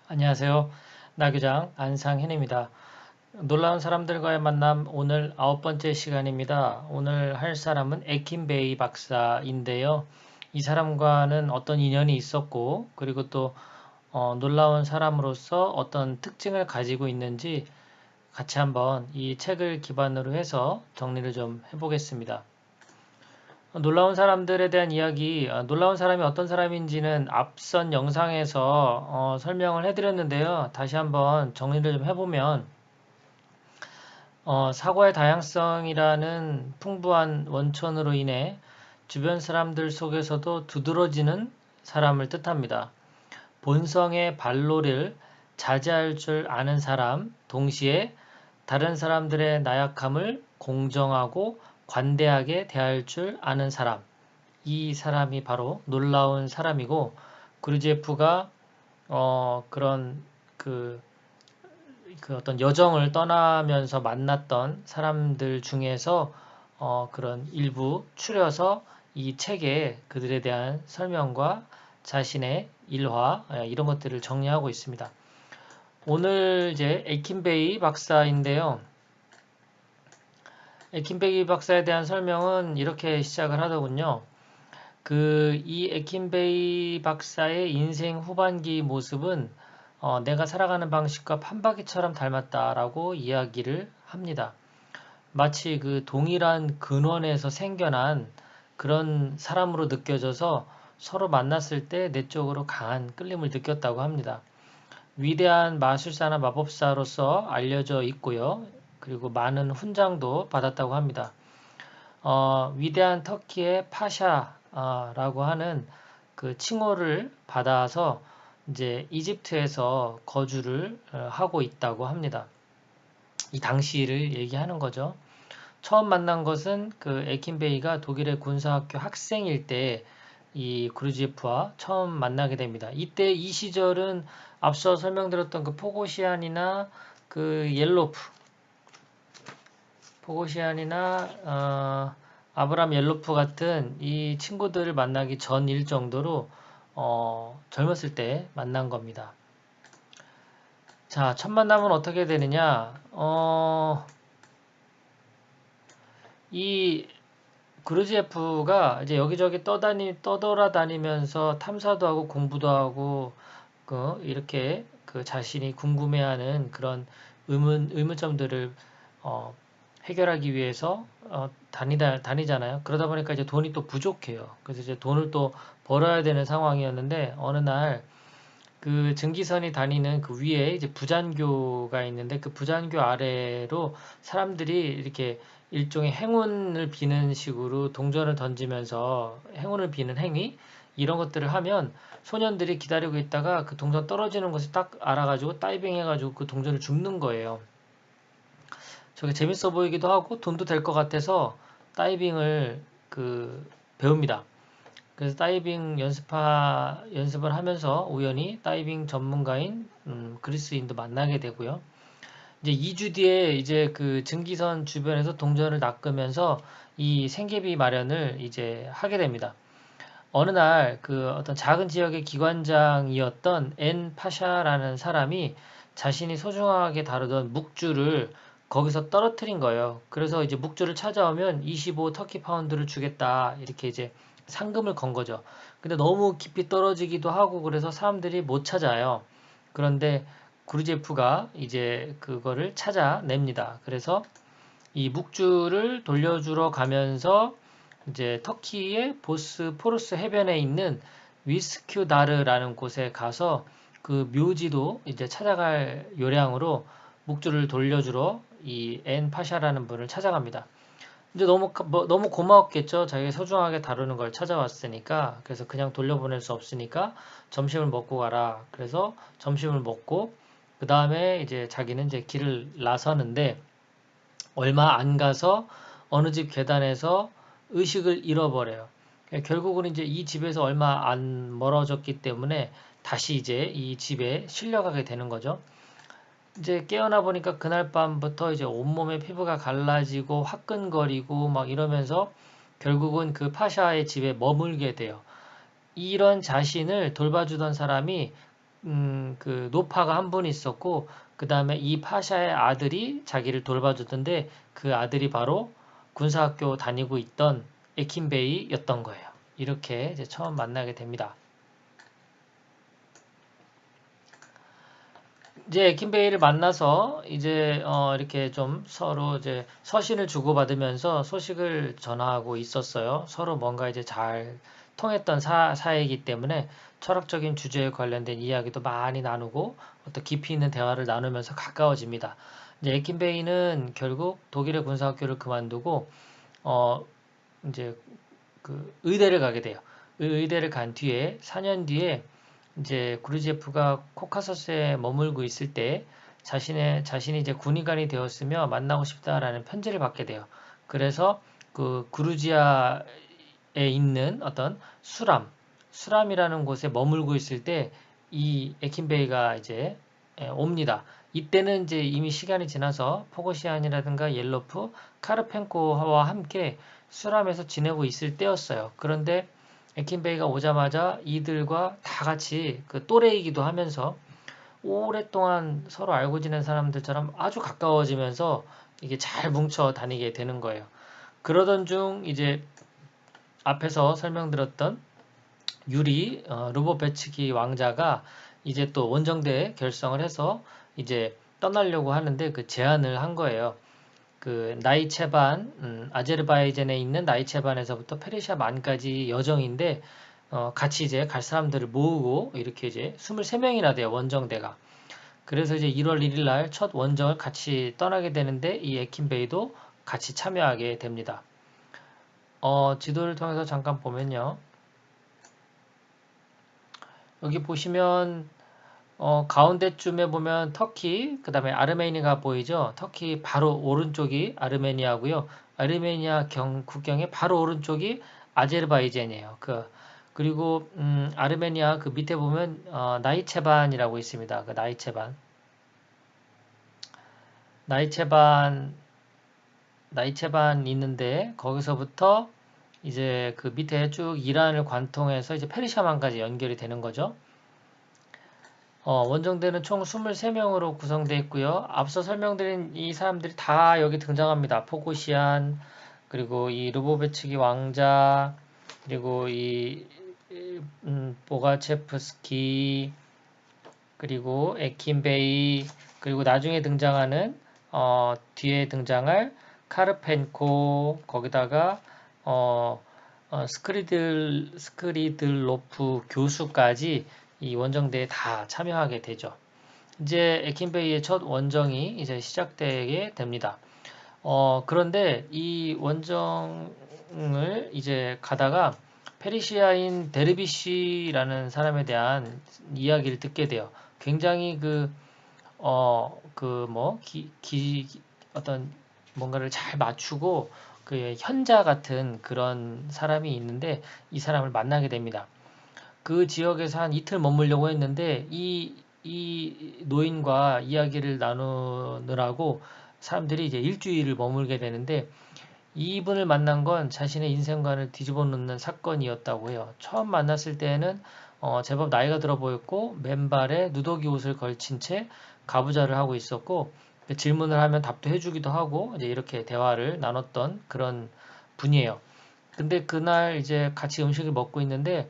안녕하세요. 나교장 안상현입니다. 놀라운 사람들과의 만남 오늘 9번째 시간입니다. 오늘 할 사람은 에킨베이 박사인데요. 이 사람과는 어떤 인연이 있었고 그리고 또 놀라운 사람으로서 어떤 특징을 가지고 있는지 같이 한번 이 책을 기반으로 해서 정리를 좀 해보겠습니다. 놀라운 사람들에 대한 이야기, 놀라운 사람이 어떤 사람인지는 앞선 영상에서 설명을 해드렸는데요. 다시 한번 정리를 좀 해보면, 사고의 다양성이라는 풍부한 원천으로 인해 주변 사람들 속에서도 두드러지는 사람을 뜻합니다. 본성의 발로를 자제할 줄 아는 사람, 동시에 다른 사람들의 나약함을 공정하고 관대하게 대할 줄 아는 사람, 이 사람이 바로 놀라운 사람이고 그루지예프가 그런 그, 그 어떤 여정을 떠나면서 만났던 사람들 중에서 그런 일부 추려서 이 책에 그들에 대한 설명과 자신의 일화 이런 것들을 정리하고 있습니다. 오늘 이제 에킨베이 박사인데요. 에킨베이 박사에 대한 설명은 이렇게 시작을 하더군요. 이 에킨베이 박사의 인생 후반기 모습은 내가 살아가는 방식과 판박이처럼 닮았다라고 이야기를 합니다. 마치 그 동일한 근원에서 생겨난 그런 사람으로 느껴져서 서로 만났을 때 내적으로 강한 끌림을 느꼈다고 합니다. 위대한 마술사나 마법사로서 알려져 있고요. 그리고 많은 훈장도 받았다고 합니다. 위대한 터키의 파샤라고 하는 그 칭호를 받아서 이제 이집트에서 거주를 하고 있다고 합니다. 이 당시를 얘기하는 거죠. 처음 만난 것은 그 에킨베이가 독일의 군사학교 학생일 때 이 그루지예프와 처음 만나게 됩니다. 이때 이 시절은 앞서 설명드렸던 그 포고시안이나 그 포고시안이나 아브람 옐로프 같은 이 친구들을 만나기 전일 정도로 젊었을 때 만난 겁니다. 자, 첫 만남은 어떻게 되느냐? 이 그루지예프가 이제 여기저기 떠돌아다니면서 탐사도 하고 공부도 하고 이렇게 그 자신이 궁금해하는 그런 의문점들을 어, 해결하기 위해서 다니잖아요. 그러다 보니까 이제 돈이 또 부족해요. 그래서 이제 돈을 또 벌어야 되는 상황이었는데 어느 날 그 증기선이 다니는 그 위에 이제 부잔교가 있는데 그 부잔교 아래로 사람들이 이렇게 일종의 행운을 비는 식으로 동전을 던지면서 행운을 비는 행위 이런 것들을 하면 소년들이 기다리고 있다가 그 동전 떨어지는 것을 딱 알아가지고 다이빙 해가지고 그 동전을 줍는 거예요. 저게 재밌어 보이기도 하고 돈도 될 것 같아서 다이빙을 배웁니다. 그래서 다이빙 연습을 하면서 우연히 다이빙 전문가인 그리스인도 만나게 되고요. 이제 2주 뒤에 이제 그 증기선 주변에서 동전을 낚으면서 이 생계비 마련을 이제 하게 됩니다. 어느 날 그 어떤 작은 지역의 기관장이었던 엔 파샤라는 사람이 자신이 소중하게 다루던 묵주를 거기서 떨어뜨린 거예요. 그래서 이제 묵주를 찾아오면 25 터키 파운드를 주겠다. 이렇게 이제 상금을 건 거죠. 근데 너무 깊이 떨어지기도 하고 그래서 사람들이 못 찾아요. 그런데 구르제프가 이제 그거를 찾아냅니다. 그래서 이 묵주를 돌려주러 가면서 이제 터키의 보스포루스 해변에 있는 위스큐다르라는 곳에 가서 그 묘지도 이제 찾아갈 요량으로 묵주를 돌려주러 이 엔 파샤라는 분을 찾아갑니다. 이제 너무 고마웠겠죠. 자기가 소중하게 다루는 걸 찾아왔으니까. 그래서 그냥 돌려보낼 수 없으니까 점심을 먹고 가라. 그래서 점심을 먹고 그 다음에 이제 자기는 이제 길을 나서는데 얼마 안 가서 어느 집 계단에서 의식을 잃어버려요. 결국은 이제 이 집에서 얼마 안 멀어졌기 때문에 다시 이제 이 집에 실려가게 되는 거죠. 이제 깨어나 보니까 그날 밤부터 이제 온몸에 피부가 갈라지고 화끈거리고 막 이러면서 결국은 그 파샤의 집에 머물게 돼요. 이런 자신을 돌봐주던 사람이 그 노파가 한 분 있었고 그 다음에 이 파샤의 아들이 자기를 돌봐주던데 그 아들이 바로 군사학교 다니고 있던 에킨베이였던 거예요. 이렇게 이제 처음 만나게 됩니다. 이제 에킨베이를 만나서 이제 이렇게 좀 서로 이제 서신을 주고받으면서 소식을 전하고 있었어요. 서로 뭔가 이제 잘 통했던 사이이기 때문에 철학적인 주제에 관련된 이야기도 많이 나누고 어떤 깊이 있는 대화를 나누면서 가까워집니다. 이제 에킨베이는 결국 독일의 군사학교를 그만두고 어 이제 그 의대를 가게 돼요. 의대를 간 뒤에 4년 뒤에 이제 구르지에프가 코카서스에 머물고 있을 때 자신이 이제 군의관이 되었으며 만나고 싶다라는 편지를 받게 돼요. 그래서 그 구르지아에 있는 어떤 수람이라는 곳에 머물고 있을 때 이 에킨베이가 이제 옵니다. 이때는 이제 이미 시간이 지나서 포고시안이라든가 옐로프, 카르펜코와 함께 수람에서 지내고 있을 때였어요. 그런데 에킨베이가 오자마자 이들과 다 같이 그 또래이기도 하면서 오랫동안 서로 알고 지낸 사람들처럼 아주 가까워지면서 이게 잘 뭉쳐 다니게 되는 거예요. 그러던 중 이제 앞에서 설명드렸던 유리 루보베츠키 왕자가 이제 또 원정대 결성을 해서 이제 떠나려고 하는데 그 제안을 한 거예요. 그 나이체반, 아제르바이잔에 있는 나이체반에서부터 페르시아 만까지 여정인데 같이 이제 갈 사람들을 모으고 이렇게 이제 23명이나 돼요, 원정대가. 그래서 이제 1월 1일 날 첫 원정을 같이 떠나게 되는데 이 에킨베이도 같이 참여하게 됩니다. 지도를 통해서 잠깐 보면요. 여기 보시면 가운데쯤에 보면 터키, 그 다음에 아르메니아가 보이죠? 터키 바로 오른쪽이 아르메니아고요. 아르메니아 국경의 바로 오른쪽이 아제르바이잔이에요. 그리고 아르메니아 그 밑에 보면 나이체반이라고 있습니다. 그 나이체반 있는데 거기서부터 이제 그 밑에 쭉 이란을 관통해서 이제 페르시아만까지 연결이 되는 거죠. 원정대는 총 23명으로 구성되어 있고요. 앞서 설명드린 이 사람들이 다 여기 등장합니다. 포고시안, 그리고 이 르보베츠기 왕자, 그리고 보가체프스키, 그리고 에킨베이, 그리고 나중에 등장하는 뒤에 등장할 카르펜코, 거기다가 스크리들로프 교수까지 이 원정대에 다 참여하게 되죠. 이제 에킨베이의 첫 원정이 이제 시작되게 됩니다. 그런데 이 원정을 이제 가다가 페르시아인 데르비쉬라는 사람에 대한 이야기를 듣게 돼요. 굉장히 어떤 뭔가를 잘 맞추고 그 현자 같은 그런 사람이 있는데 이 사람을 만나게 됩니다. 그 지역에서 한 이틀 머물려고 했는데 이 노인과 이야기를 나누느라고 사람들이 이제 일주일을 머물게 되는데 이분을 만난 건 자신의 인생관을 뒤집어 놓는 사건이었다고 해요. 처음 만났을 때는 제법 나이가 들어 보였고 맨발에 누더기 옷을 걸친 채 가부좌를 하고 있었고 질문을 하면 답도 해주기도 하고 이제 이렇게 대화를 나눴던 그런 분이에요. 근데 그날 이제 같이 음식을 먹고 있는데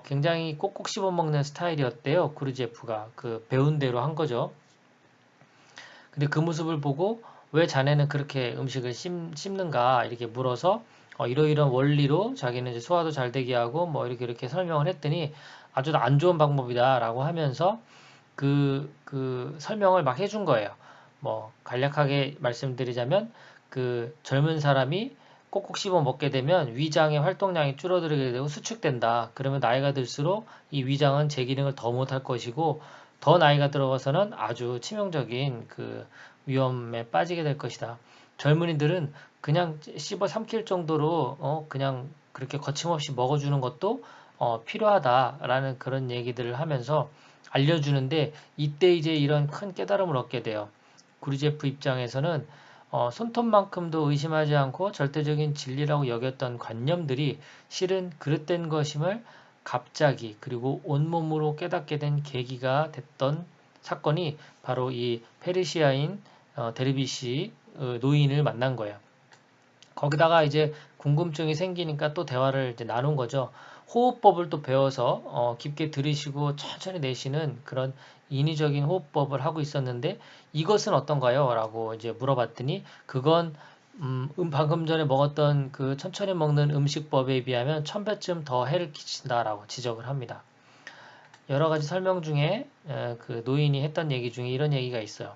굉장히 꼭꼭 씹어 먹는 스타일이었대요. 구르지에프가 그 배운 대로 한 거죠. 근데 그 모습을 보고 왜 자네는 그렇게 음식을 씹는가 이렇게 물어서 이러이러한 원리로 자기는 이제 소화도 잘 되게 하고 뭐 이렇게 설명을 했더니 아주 안 좋은 방법이다라고 하면서 그 설명을 막 해준 거예요. 뭐 간략하게 말씀드리자면 그 젊은 사람이 꼭꼭 씹어 먹게 되면 위장의 활동량이 줄어들게 되고 수축된다. 그러면 나이가 들수록 이 위장은 제 기능을 더 못할 것이고 더 나이가 들어가서는 아주 치명적인 그 위험에 빠지게 될 것이다. 젊은이들은 그냥 씹어 삼킬 정도로 그냥 그렇게 거침없이 먹어주는 것도 필요하다라는 그런 얘기들을 하면서 알려주는데 이때 이제 이런 큰 깨달음을 얻게 돼요. 구리제프 입장에서는 손톱만큼도 의심하지 않고 절대적인 진리라고 여겼던 관념들이 실은 그릇된 것임을 갑자기 그리고 온몸으로 깨닫게 된 계기가 됐던 사건이 바로 이 페르시아인 데르비시 노인을 만난 거예요. 거기다가 이제 궁금증이 생기니까 또 대화를 이제 나눈 거죠. 호흡법을 또 배워서 깊게 들이쉬고 천천히 내쉬는 그런 인위적인 호흡법을 하고 있었는데 이것은 어떤가요? 라고 이제 물어봤더니 그건 방금 전에 먹었던 그 천천히 먹는 음식법에 비하면 1000배쯤 더 해를 끼친다라고 지적을 합니다. 여러 가지 설명 중에 그 노인이 했던 얘기 중에 이런 얘기가 있어요.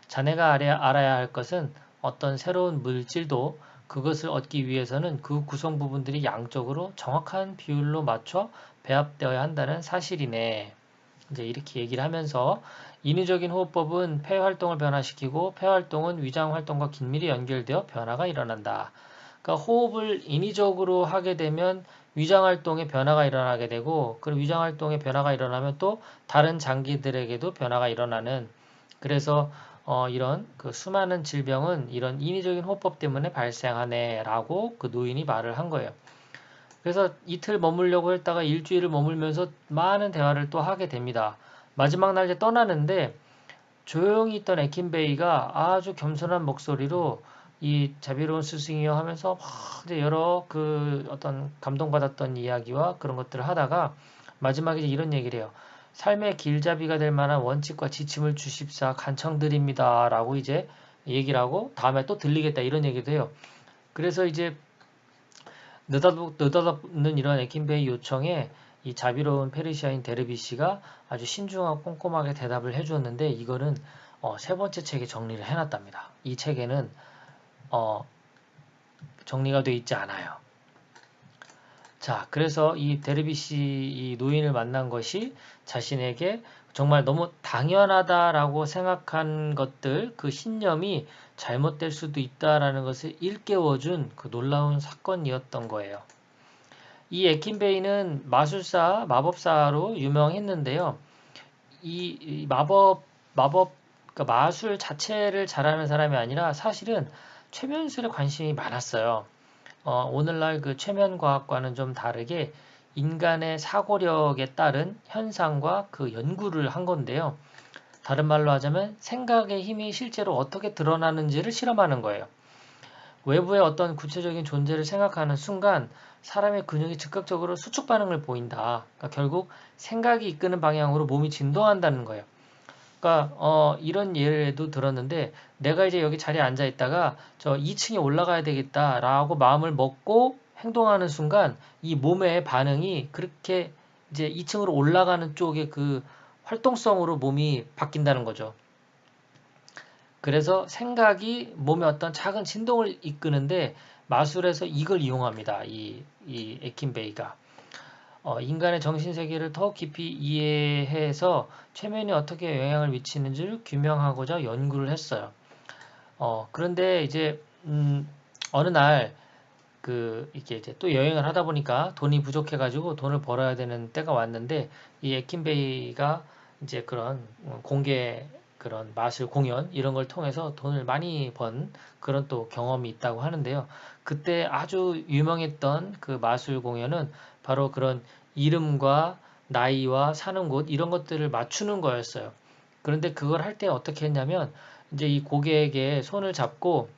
자네가 알아야 할 것은 어떤 새로운 물질도 그것을 얻기 위해서는 그 구성 부분들이 양적으로 정확한 비율로 맞춰 배합되어야 한다는 사실이네. 이제 이렇게 얘기를 하면서 인위적인 호흡법은 폐 활동을 변화시키고 폐 활동은 위장 활동과 긴밀히 연결되어 변화가 일어난다. 그러니까 호흡을 인위적으로 하게 되면 위장 활동에 변화가 일어나게 되고 그 위장 활동에 변화가 일어나면 또 다른 장기들에게도 변화가 일어나는 그래서 이런 그 수많은 질병은 이런 인위적인 호흡법 때문에 발생하네라고 그 노인이 말을 한 거예요. 그래서 이틀 머물려고 했다가 일주일을 머물면서 많은 대화를 또 하게 됩니다. 마지막 날 이제 떠나는데 조용히 있던 에킨베이가 아주 겸손한 목소리로 이 자비로운 스승이여 하면서 막 이제 여러 그 어떤 감동받았던 이야기와 그런 것들을 하다가 마지막에 이제 이런 얘기를 해요. 삶의 길잡이가 될 만한 원칙과 지침을 주십사 간청드립니다. 라고 이제 얘기를 하고 다음에 또 들리겠다 이런 얘기도 해요. 그래서 이제 느닷없는 이런 에킨베이 요청에 이 자비로운 페르시아인 데르비시가 아주 신중하고 꼼꼼하게 대답을 해주었는데 이거는 세 번째 책에 정리를 해놨답니다. 이 책에는 정리가 되어 있지 않아요. 자, 그래서 이 데르비시 이 노인을 만난 것이 자신에게 정말 너무 당연하다라고 생각한 것들, 그 신념이 잘못될 수도 있다라는 것을 일깨워준 그 놀라운 사건이었던 거예요. 이 에킨베이는 마술사, 마법사로 유명했는데요. 이 그러니까 마술 자체를 잘하는 사람이 아니라 사실은 최면술에 관심이 많았어요. 오늘날 그 최면과학과는 좀 다르게 인간의 사고력에 따른 현상과 그 연구를 한 건데요. 다른 말로 하자면 생각의 힘이 실제로 어떻게 드러나는지를 실험하는 거예요. 외부의 어떤 구체적인 존재를 생각하는 순간 사람의 근육이 즉각적으로 수축 반응을 보인다. 그러니까 결국 생각이 이끄는 방향으로 몸이 진동한다는 거예요. 그러니까 이런 예도 들었는데 내가 이제 여기 자리에 앉아 있다가 저 2층에 올라가야 되겠다라고 마음을 먹고 행동하는 순간 이 몸의 반응이 그렇게 이제 2층으로 올라가는 쪽의 그 활동성으로 몸이 바뀐다는 거죠. 그래서 생각이 몸의 어떤 작은 진동을 이끄는데 마술에서 이걸 이용합니다. 이 에킨베이가. 인간의 정신세계를 더 깊이 이해해서 최면이 어떻게 영향을 미치는지를 규명하고자 연구를 했어요. 그런데 이제, 어느 날, 이렇게 이제 또 여행을 하다 보니까 돈이 부족해가지고 돈을 벌어야 되는 때가 왔는데, 이 에킨베이가 이제 그런 공개 그런 마술 공연 이런 걸 통해서 돈을 많이 번 그런 또 경험이 있다고 하는데요. 그때 아주 유명했던 그 마술 공연은 바로 그런 이름과 나이와 사는 곳 이런 것들을 맞추는 거였어요. 그런데 그걸 할 때 어떻게 했냐면 이제 이 고객에게 손을 잡고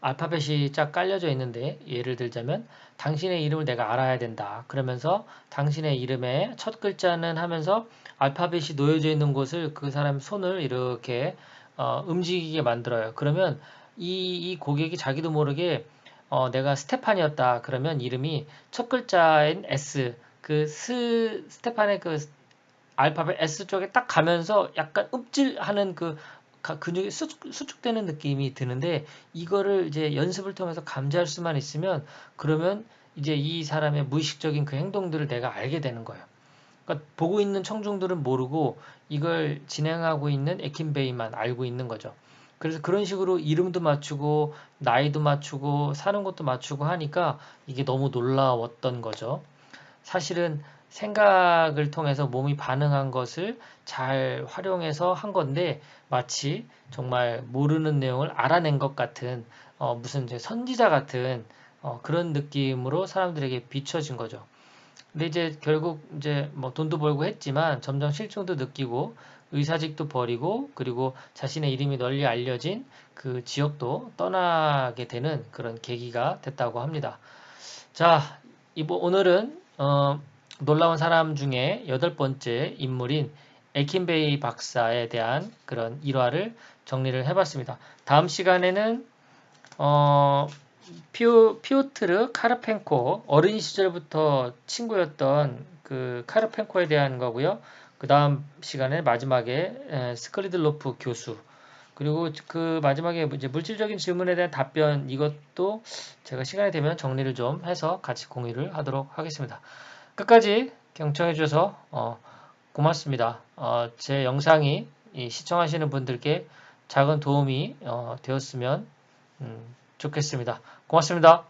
알파벳이 쫙 깔려져 있는데 예를 들자면 당신의 이름을 내가 알아야 된다. 그러면서 당신의 이름의 첫 글자는 하면서 알파벳이 놓여져 있는 곳을 그 사람 손을 이렇게 움직이게 만들어요. 그러면 이 고객이 자기도 모르게 내가 스테판이었다. 그러면 이름이 첫 글자인 S 스테판의 그 알파벳 S 쪽에 딱 가면서 약간 읍질하는 그 근육이 수축되는 느낌이 드는데 이거를 이제 연습을 통해서 감지할 수만 있으면 그러면 이제 이 사람의 무의식적인 그 행동들을 내가 알게 되는 거예요. 그러니까 보고 있는 청중들은 모르고 이걸 진행하고 있는 에킨베이만 알고 있는 거죠. 그래서 그런 식으로 이름도 맞추고 나이도 맞추고 사는 곳도 맞추고 하니까 이게 너무 놀라웠던 거죠. 사실은 생각을 통해서 몸이 반응한 것을 잘 활용해서 한 건데 마치 정말 모르는 내용을 알아낸 것 같은 무슨 이제 선지자 같은 그런 느낌으로 사람들에게 비춰진 거죠. 근데 이제 결국 이제 뭐 돈도 벌고 했지만 점점 실증도 느끼고 의사직도 버리고 그리고 자신의 이름이 널리 알려진 그 지역도 떠나게 되는 그런 계기가 됐다고 합니다. 자, 오늘은 놀라운 사람 중에 여덟 번째 인물인 에킨베이 박사에 대한 그런 일화를 정리를 해봤습니다. 다음 시간에는 어, 피오트르 카르펜코 어린 시절부터 친구였던 그 카르펜코에 대한 거고요. 그 다음 시간에 마지막에 스클리들로프 교수 그리고 그 마지막에 이제 물질적인 질문에 대한 답변 이것도 제가 시간이 되면 정리를 좀 해서 같이 공유를 하도록 하겠습니다. 끝까지 경청해 주셔서 고맙습니다. 제 영상이 시청하시는 분들께 작은 도움이 되었으면 좋겠습니다. 고맙습니다.